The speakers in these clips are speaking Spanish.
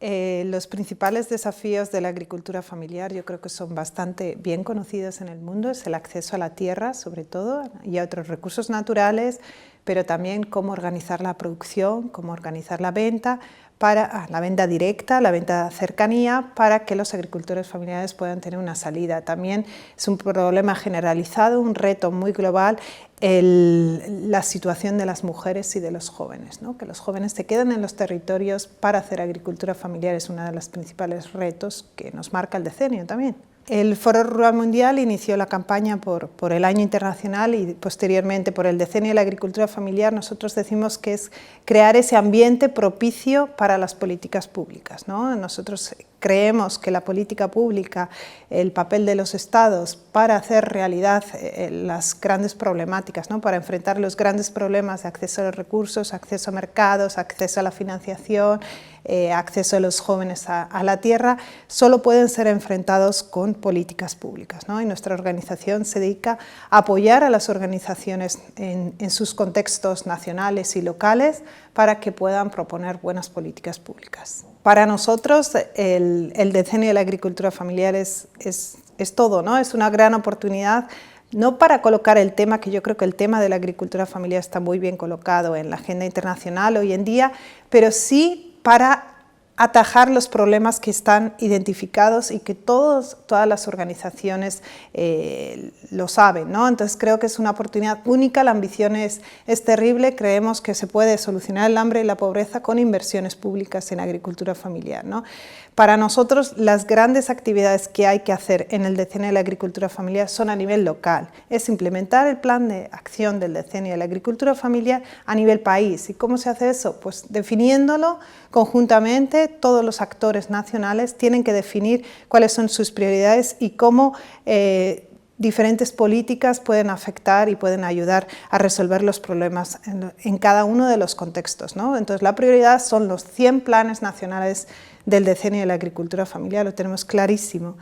Los principales desafíos de la agricultura familiar yo creo que son bastante bien conocidos en el mundo. Es el acceso a la tierra, sobre todo, y a otros recursos naturales, pero también cómo organizar la producción, cómo organizar la venta, para la venta directa, la venta de cercanía, para que los agricultores familiares puedan tener una salida. También es un problema generalizado, un reto muy global, la situación de las mujeres y de los jóvenes, ¿no? Que los jóvenes se queden en los territorios para hacer agricultura familiar es uno de los principales retos que nos marca el decenio también. El Foro Rural Mundial inició la campaña por el Año Internacional y posteriormente por el Decenio de la Agricultura Familiar. Nosotros decimos que es crear ese ambiente propicio para las políticas públicas, ¿no? Nosotros creemos que la política pública, el papel de los estados para hacer realidad las grandes problemáticas, ¿no? Para enfrentar los grandes problemas de acceso a los recursos, acceso a mercados, acceso a la financiación, acceso de los jóvenes a la tierra, solo pueden ser enfrentados con políticas públicas, ¿no? Y nuestra organización se dedica a apoyar a las organizaciones en sus contextos nacionales y locales para que puedan proponer buenas políticas públicas. Para nosotros el Decenio de la Agricultura Familiar es todo, ¿no? Es una gran oportunidad, no para colocar el tema, que yo creo que el tema de la agricultura familiar está muy bien colocado en la agenda internacional hoy en día, pero sí para atajar los problemas que están identificados y que todas las organizaciones lo saben, ¿no? Entonces creo que es una oportunidad única, la ambición es terrible, creemos que se puede solucionar el hambre y la pobreza con inversiones públicas en agricultura familiar, ¿no? Para nosotros las grandes actividades que hay que hacer en el Decenio de la Agricultura Familiar son a nivel local, es implementar el plan de acción del Decenio de la Agricultura Familiar a nivel país. ¿Y cómo se hace eso? Pues definiéndolo conjuntamente, todos los actores nacionales tienen que definir cuáles son sus prioridades y cómo diferentes políticas pueden afectar y pueden ayudar a resolver los problemas en cada uno de los contextos, ¿no? Entonces la prioridad son los 100 planes nacionales del Decenio de la Agricultura Familiar, lo tenemos clarísimo.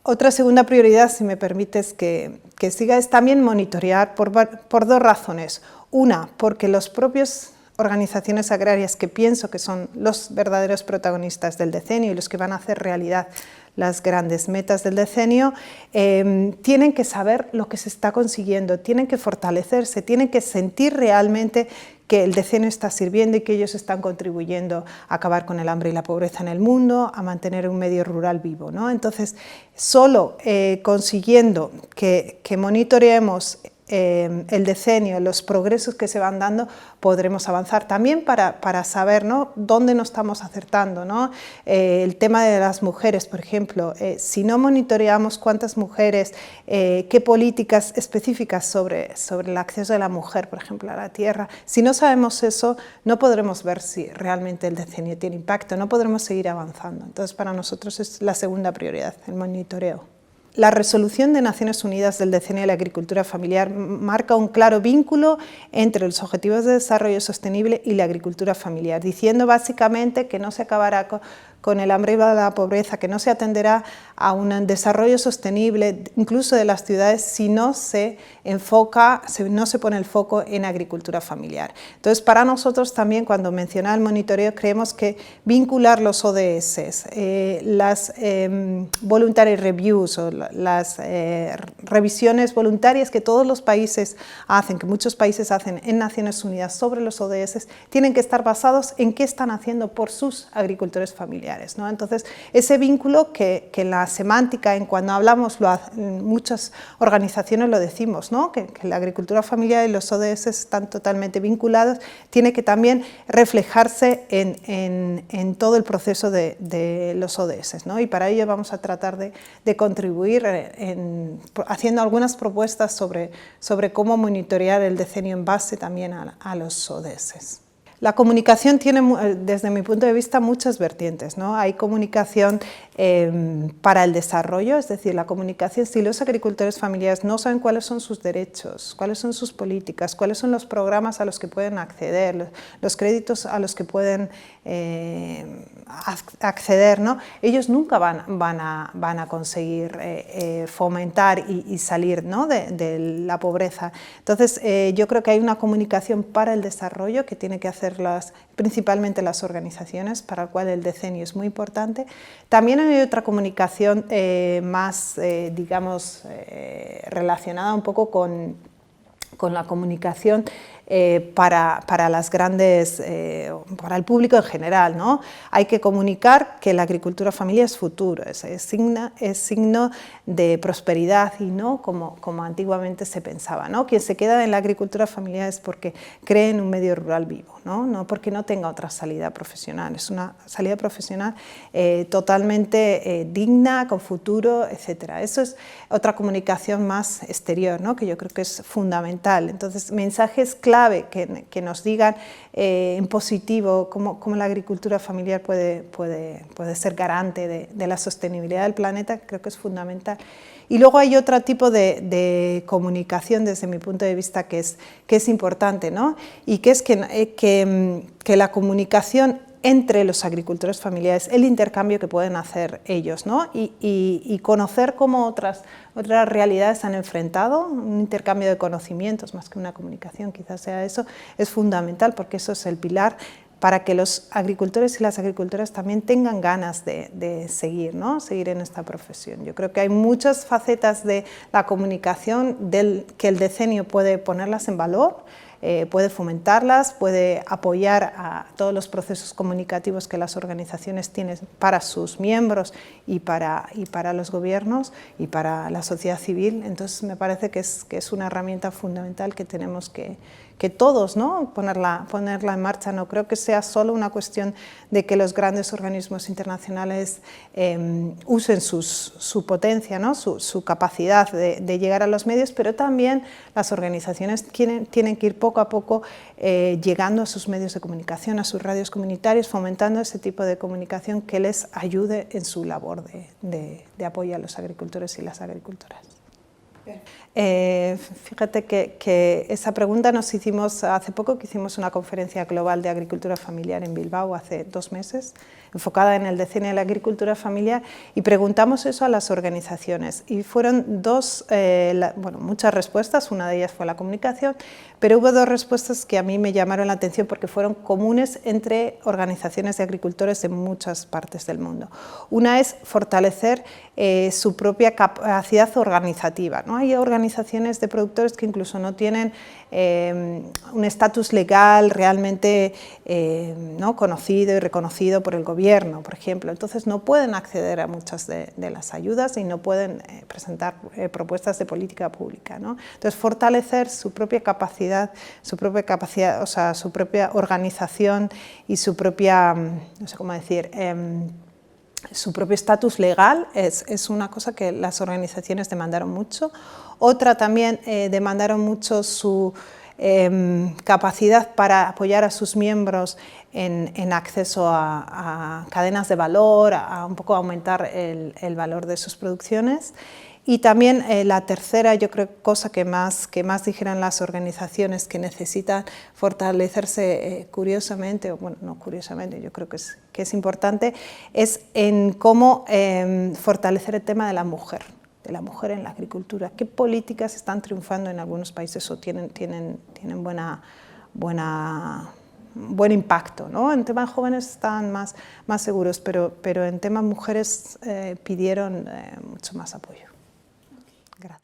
Otra segunda prioridad, si me permites que siga, es también monitorear por dos razones. Una, porque los propios organizaciones agrarias, que pienso que son los verdaderos protagonistas del decenio y los que van a hacer realidad las grandes metas del decenio, tienen que saber lo que se está consiguiendo, tienen que fortalecerse, tienen que sentir realmente que el decenio está sirviendo y que ellos están contribuyendo a acabar con el hambre y la pobreza en el mundo, a mantener un medio rural vivo, ¿no? Entonces, solo consiguiendo que monitoreemos el decenio, los progresos que se van dando, podremos avanzar también para saber, ¿no?, dónde no estamos acertando, ¿no? El tema de las mujeres, por ejemplo, si no monitoreamos cuántas mujeres, qué políticas específicas sobre el acceso de la mujer, por ejemplo, a la tierra, si no sabemos eso, no podremos ver si realmente el decenio tiene impacto, no podremos seguir avanzando. Entonces, para nosotros es la segunda prioridad, el monitoreo. La resolución de Naciones Unidas del Decenio de la Agricultura Familiar marca un claro vínculo entre los Objetivos de Desarrollo Sostenible y la agricultura familiar, diciendo básicamente que no se acabará con el hambre y la pobreza, que no se atenderá a un desarrollo sostenible, incluso de las ciudades, si no se enfoca, no se pone el foco en agricultura familiar. Entonces, para nosotros también, cuando menciona el monitoreo, creemos que vincular los ODS, las voluntary reviews o las revisiones voluntarias que todos los países hacen, que muchos países hacen en Naciones Unidas sobre los ODS, tienen que estar basados en qué están haciendo por sus agricultores familiares, ¿no? Entonces, ese vínculo que en la semántica, en cuando hablamos, en muchas organizaciones lo decimos, ¿no?, que la agricultura familiar y los ODS están totalmente vinculados, tiene que también reflejarse en todo el proceso de los ODS, ¿no? Y para ello vamos a tratar de contribuir haciendo algunas propuestas sobre cómo monitorear el decenio en base también a los ODS. La comunicación tiene, desde mi punto de vista, muchas vertientes, ¿no? Hay comunicación para el desarrollo, es decir, la comunicación, si los agricultores familiares no saben cuáles son sus derechos, cuáles son sus políticas, cuáles son los programas a los que pueden acceder, los créditos a los que pueden acceder, ¿no?, ellos nunca van a conseguir fomentar y salir, ¿no?, de la pobreza. Entonces, yo creo que hay una comunicación para el desarrollo que tiene que hacer principalmente las organizaciones, para el cual el decenio es muy importante. También hay otra comunicación más, digamos, relacionada un poco con la comunicación para las grandes, para el público en general, ¿no? Hay que comunicar que la agricultura familiar es futuro, es signo de prosperidad y no como antiguamente se pensaba, ¿no? Quien se queda en la agricultura familiar es porque cree en un medio rural vivo, no porque no tenga otra salida profesional, es una salida profesional totalmente digna, con futuro, etc. Eso es otra comunicación más exterior, ¿no? Que yo creo que es fundamental. Entonces, mensajes clave que nos digan en positivo cómo la agricultura familiar puede ser garante de la sostenibilidad del planeta, creo que es fundamental. Y luego hay otro tipo de comunicación, desde mi punto de vista, que es importante, ¿no? Y que es que la comunicación entre los agricultores familiares, el intercambio que pueden hacer ellos, ¿no? Y conocer cómo otras realidades se han enfrentado, un intercambio de conocimientos más que una comunicación, quizás sea eso, es fundamental, porque eso es el pilar para que los agricultores y las agricultoras también tengan ganas de seguir, ¿no? Seguir en esta profesión. Yo creo que hay muchas facetas de la comunicación que el decenio puede ponerlas en valor, puede fomentarlas, puede apoyar a todos los procesos comunicativos que las organizaciones tienen para sus miembros y para los gobiernos y para la sociedad civil. Entonces me parece que es una herramienta fundamental que tenemos que todos, ¿no? ponerla en marcha. No creo que sea solo una cuestión de que los grandes organismos internacionales usen su potencia, ¿no? su capacidad de llegar a los medios, pero también las organizaciones tienen que ir poco a poco llegando a sus medios de comunicación, a sus radios comunitarios, fomentando ese tipo de comunicación que les ayude en su labor de apoyo a los agricultores y las agricultoras. Fíjate que esa pregunta nos hicimos hace poco, que hicimos una conferencia global de agricultura familiar en Bilbao hace 2 meses, enfocada en el decenio de la agricultura familiar, y preguntamos eso a las organizaciones y fueron muchas respuestas, una de ellas fue la comunicación, pero hubo 2 respuestas que a mí me llamaron la atención porque fueron comunes entre organizaciones de agricultores de muchas partes del mundo. Una es fortalecer su propia capacidad organizativa, ¿no? Hay organizaciones de productores que incluso no tienen un estatus legal realmente ¿no? conocido y reconocido por el gobierno, por ejemplo, entonces no pueden acceder a muchas de las ayudas y no pueden presentar propuestas de política pública, ¿no? Entonces fortalecer su propia capacidad, o sea, su propia organización y su propia, no sé cómo decir, su propio estatus legal es una cosa que las organizaciones demandaron mucho. Otra también demandaron mucho su capacidad para apoyar a sus miembros en acceso a cadenas de valor, a un poco aumentar el valor de sus producciones. Y también la tercera, yo creo, cosa que más dijeron las organizaciones que necesitan fortalecerse curiosamente, o bueno, no curiosamente, yo creo que es importante, es en cómo fortalecer el tema de la mujer en la agricultura. ¿Qué políticas están triunfando en algunos países o tienen buen impacto, ¿no? En temas jóvenes están más seguros, pero en temas mujeres pidieron mucho más apoyo. Gracias.